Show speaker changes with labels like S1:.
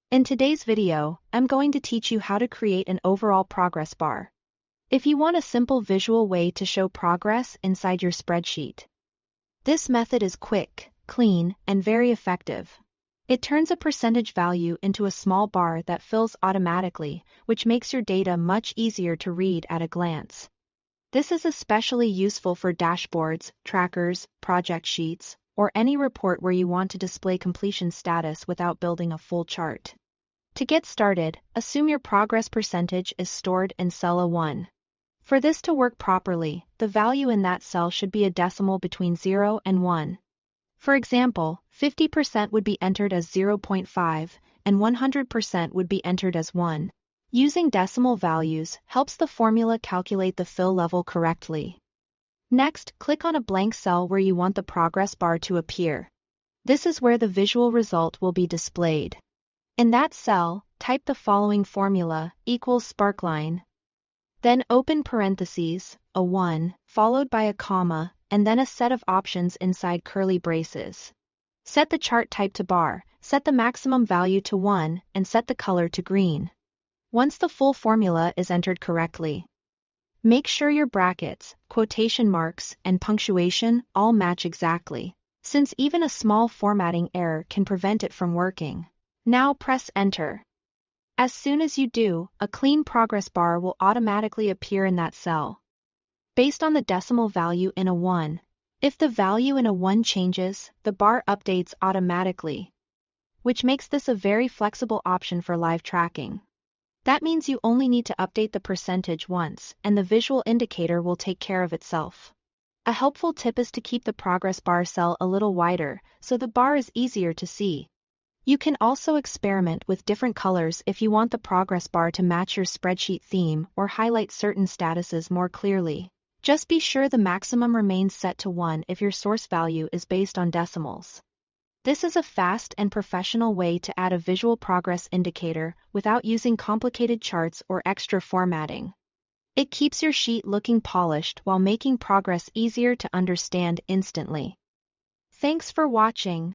S1: In today's video, I'm going to teach you how to create an overall progress bar. If you want a simple visual way to show progress inside your spreadsheet, this method is quick, clean, and very effective. It turns a percentage value into a small bar that fills automatically, which makes your data much easier to read at a glance. This is especially useful for dashboards, trackers, project sheets, or any report where you want to display completion status without building a full chart. To get started, assume your progress percentage is stored in cell A1. For this to work properly, the value in that cell should be a decimal between 0 and 1. For example, 50% would be entered as 0.5, and 100% would be entered as 1. Using decimal values helps the formula calculate the fill level correctly. Next, click on a blank cell where you want the progress bar to appear. This is where the visual result will be displayed. In that cell, type the following formula, equals SPARKLINE. Then open parentheses, a 1, followed by a comma, and then a set of options inside curly braces. Set the chart type to bar, set the maximum value to 1, and set the color to green. Once the full formula is entered correctly, make sure your brackets, quotation marks, and punctuation all match exactly, since even a small formatting error can prevent it from working. Now press Enter. As soon as you do, a clean progress bar will automatically appear in that cell, based on the decimal value in a 1. If the value in a 1 changes, the bar updates automatically, which makes this a very flexible option for live tracking. That means you only need to update the percentage once, and the visual indicator will take care of itself. A helpful tip is to keep the progress bar cell a little wider, so the bar is easier to see. You can also experiment with different colors if you want the progress bar to match your spreadsheet theme or highlight certain statuses more clearly. Just be sure the maximum remains set to 1 if your source value is based on decimals. This is a fast and professional way to add a visual progress indicator without using complicated charts or extra formatting. It keeps your sheet looking polished while making progress easier to understand instantly. Thanks for watching.